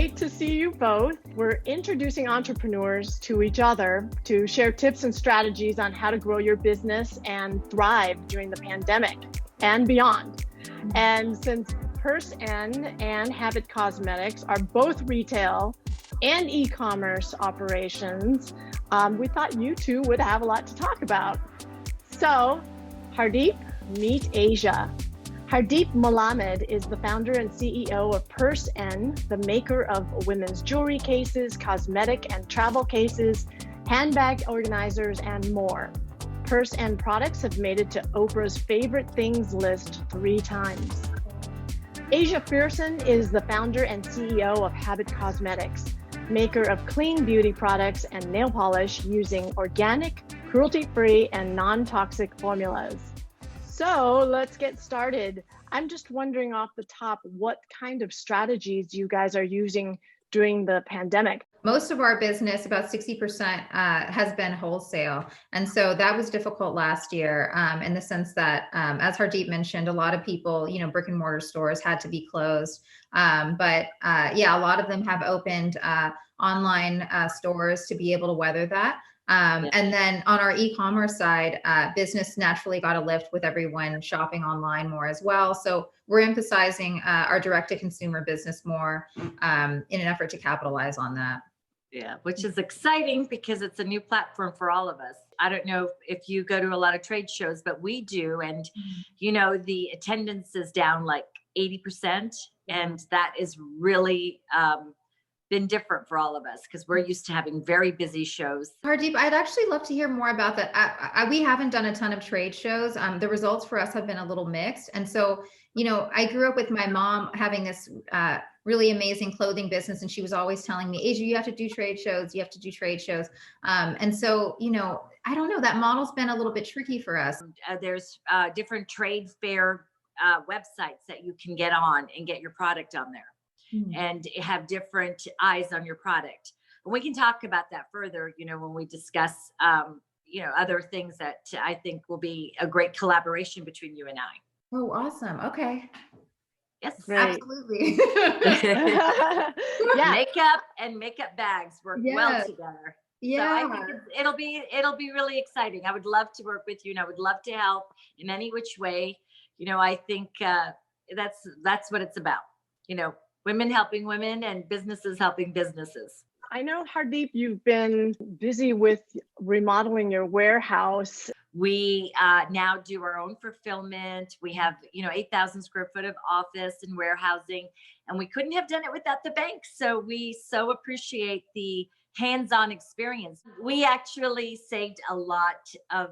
great to see you both. We're introducing entrepreneurs to each other to share tips and strategies on how to grow your business and thrive during the pandemic and beyond. And since PurseN and Habit Cosmetics are both retail and e-commerce operations, we thought you two would have a lot to talk about. So, Hardeep, meet Aja. Hardeep Melamed is the founder and CEO of PurseN, the maker of women's jewelry cases, cosmetic and travel cases, handbag organizers, and more. PurseN products have made it to Oprah's favorite things list 3 times. Aja Frierson is the founder and CEO of Habit Cosmetics, maker of clean beauty products and nail polish using organic, cruelty-free, and non-toxic formulas. So let's get started. I'm just wondering off the top, what kind of strategies you guys are using during the pandemic? Most of our business, about 60%, has been wholesale. And so that was difficult last year in the sense that, as Hardeep mentioned, a lot of people, brick and mortar stores had to be closed. But a lot of them have opened online stores to be able to weather that. And then on our e-commerce side, business naturally got a lift with everyone shopping online more as well. So we're emphasizing our direct-to-consumer business more in an effort to capitalize on that. Yeah, which is exciting because it's a new platform for all of us. I don't know if you go to a lot of trade shows, but we do. And, the attendance is down like 80%. And that is really been different for all of us because we're used to having very busy shows. Hardeep, I'd actually love to hear more about that. We haven't done a ton of trade shows. The results for us have been a little mixed. And so, I grew up with my mom having this really amazing clothing business. And she was always telling me, Aja, you have to do trade shows. You have to do trade shows. And so, I don't know, that model's been a little bit tricky for us. There's different trade fair websites that you can get on and get your product on there. And have different eyes on your product. And we can talk about that further, when we discuss, other things that I think will be a great collaboration between you and I. Oh, awesome. Okay. Yes, great. Absolutely. Makeup and makeup bags work well together. Yeah. So I think it'll be really exciting. I would love to work with you and I would love to help in any which way. I think that's what it's about. Women helping women and businesses helping businesses. I know, Hardeep, you've been busy with remodeling your warehouse. We now do our own fulfillment. We have, 8,000 square foot of office and warehousing, and we couldn't have done it without the bank. So we so appreciate the hands-on experience. We actually saved a lot of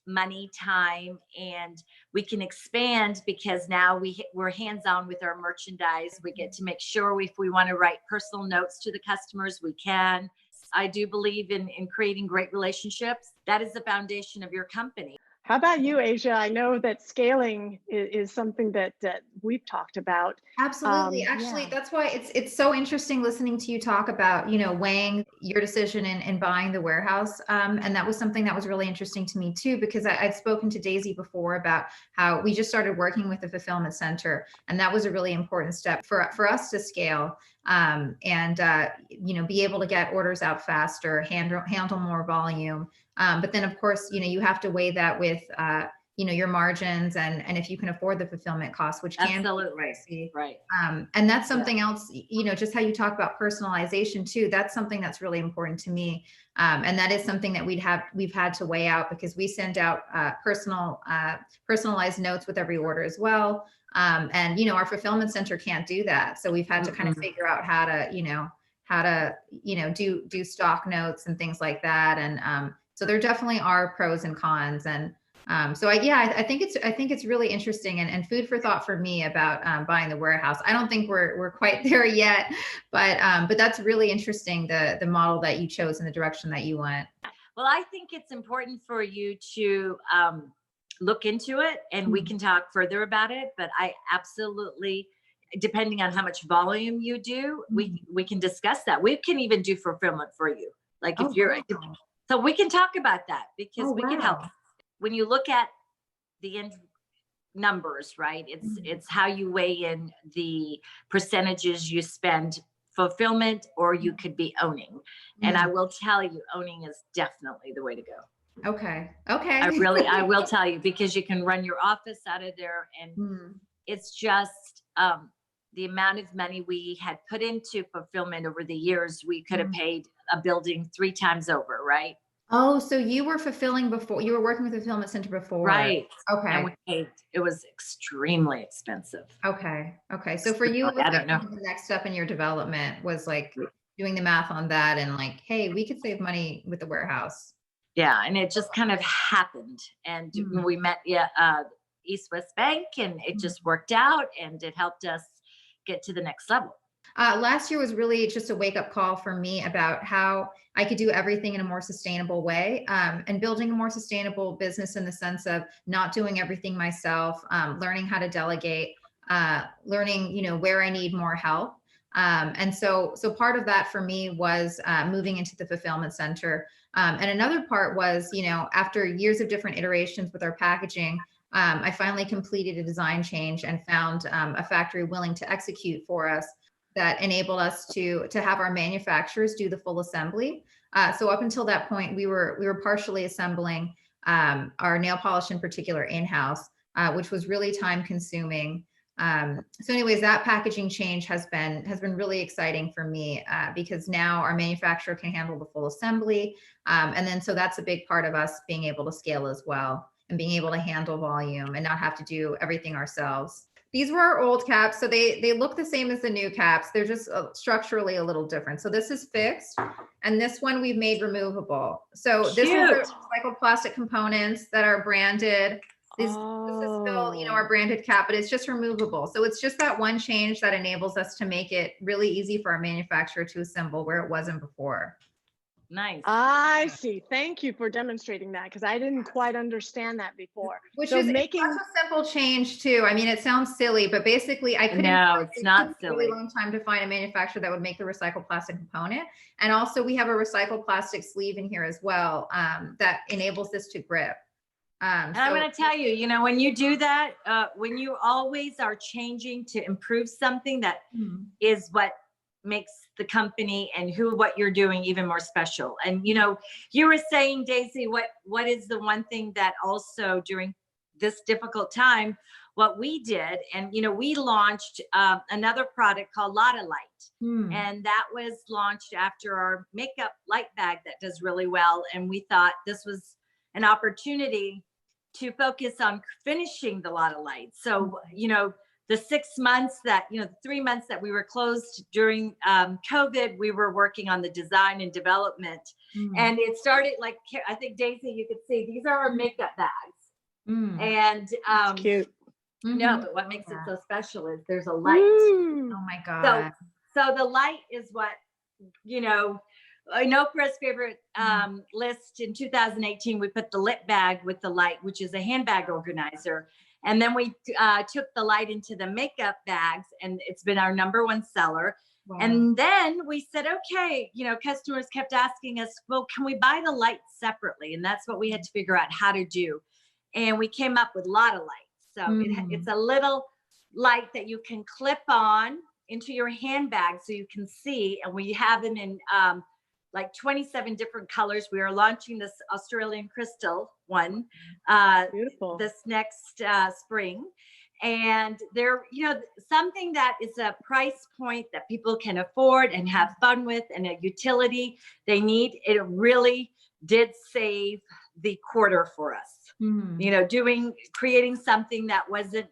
money, time, and we can expand because now we're hands-on with our merchandise. We get to make sure if we want to write personal notes to the customers, we can. I do believe in creating great relationships. That is the foundation of your company. How about you, Aja? I know that scaling is something that we've talked about. Absolutely. Actually, that's why it's so interesting listening to you talk about, weighing your decision in buying the warehouse. And that was something that was really interesting to me too, because I'd spoken to Daisy before about how we just started working with the fulfillment center. And that was a really important step for us to scale and be able to get orders out faster, handle more volume. But then of course, you have to weigh that with, your margins and if you can afford the fulfillment costs, which can absolutely be right. And that's something else, just how you talk about personalization too. That's something that's really important to me. And that is something that we've had to weigh out because we send out personalized notes with every order as well. And our fulfillment center can't do that. So we've had to kind of figure out how to do stock notes and things like that. And so there definitely are pros and cons. And I think it's really interesting and food for thought for me about buying the warehouse. I don't think we're quite there yet, but that's really interesting, the model that you chose and the direction that you went. Well, I think it's important for you to look into it and we can talk further about it, but I absolutely, depending on how much volume you do, we can discuss that. We can even do fulfillment for you. Like if so we can talk about that because we can help. When you look at the end numbers, right? It's how you weigh in the percentages you spend fulfillment, or you could be owning. And I will tell you, owning is definitely the way to go. Okay. I will tell you, because you can run your office out of there, and it's just the amount of money we had put into fulfillment over the years, we could have paid a building 3 times over, right? Oh, so you were fulfilling before, you were working with a fulfillment center before. Right. Okay. And it was extremely expensive. Okay. So for you, it was I don't know. the next step in your development was like doing the math on that and like, hey, we could save money with the warehouse. Yeah. And it just kind of happened. And we met East West Bank, and it just worked out, and it helped us get to the next level. Last year was really just a wake up call for me about how I could do everything in a more sustainable way, and building a more sustainable business in the sense of not doing everything myself, learning how to delegate, learning, where I need more help. And so part of that for me was moving into the fulfillment center. And another part was, after years of different iterations with our packaging, I finally completed a design change and found a factory willing to execute for us that enabled us to have our manufacturers do the full assembly. So up until that point, we were partially assembling our nail polish in particular in-house, which was really time consuming. So anyways, that packaging change has been really exciting for me because now our manufacturer can handle the full assembly. And then so that's a big part of us being able to scale as well, and being able to handle volume and not have to do everything ourselves. These were our old caps. So they look the same as the new caps. They're just structurally a little different. So this is fixed, and this one we've made removable. So this is recycled plastic components that are branded. This is still, our branded cap, but it's just removable. So it's just that one change that enables us to make it really easy for our manufacturer to assemble where it wasn't before. Nice. I see. Thank you for demonstrating that, because I didn't quite understand that before. Which is such a simple change too. I mean, it sounds silly, but basically I couldn't. No, it's not silly. A really long time to find a manufacturer that would make the recycled plastic component. And also we have a recycled plastic sleeve in here as well that enables this to grip. And I'm going to tell you, when you do that, when you always are changing to improve something, that is what makes the company and what you're doing even more special. And, you were saying, Daisy, what is the one thing that also during this difficult time, what we did, and, we launched another product called Lotta Light. And that was launched after our makeup light bag that does really well. And we thought this was an opportunity to focus on finishing the Lotta Light. So, the 6 months that, the 3 months that we were closed during COVID, we were working on the design and development. And it started, like, I think, Daisy, you could see, these are our makeup bags. And cute. No, but what makes it so special is there's a light. Oh my God. So the light is what, in Oprah's favorite list in 2018, we put the lip bag with the light, which is a handbag organizer. And then we took the light into the makeup bags, and it's been our #1 seller. Wow. And then we said, okay, customers kept asking us, well, can we buy the light separately? And that's what we had to figure out how to do. And we came up with Lotta Light. So it's a little light that you can clip on into your handbag so you can see. And we have them in like 27 different colors. We are launching this Australian crystal one beautiful this next spring. And they're, something that is a price point that people can afford and have fun with, and a utility they need. It really did save the quarter for us. Creating something that wasn't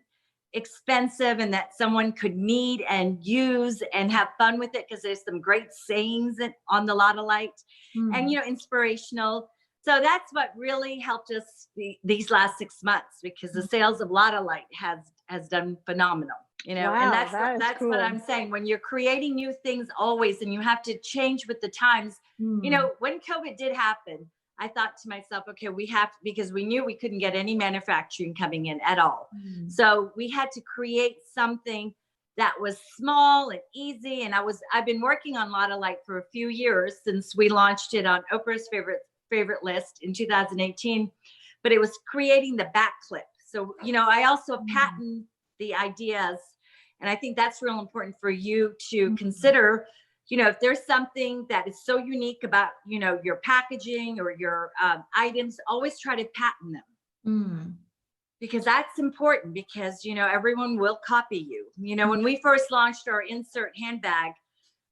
expensive and that someone could need and use and have fun with it, because there's some great sayings on the Lotta Light and, inspirational. So that's what really helped us these last 6 months, because the sales of Lotta Light has done phenomenal, wow, and that's cool. what I'm saying. When you're creating new things always, and you have to change with the times, when COVID did happen, I thought to myself, okay, because we knew we couldn't get any manufacturing coming in at all. So we had to create something that was small and easy. And I've been working on Lotta Light for a few years since we launched it on Oprah's favorite list in 2018, but it was creating the back clip. So, I also patent the ideas, and I think that's real important for you to consider. if there's something that is so unique about, your packaging or your items, always try to patent them. Mm. Because that's important, because, everyone will copy you. When we first launched our insert handbag,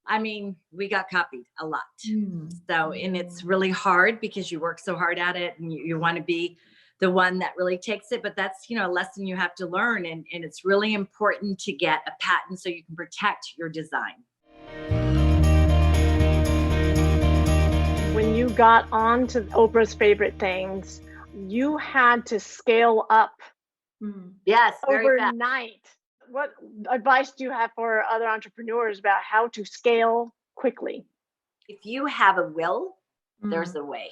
I mean, we got copied a lot. So, and it's really hard because you work so hard at it, and you want to be the one that really takes it. But that's, a lesson you have to learn. And it's really important to get a patent so you can protect your design. When you got on to Oprah's Favorite Things, you had to scale up. Yes, very fast. Overnight. What advice do you have for other entrepreneurs about how to scale quickly? If you have a will, there's a way.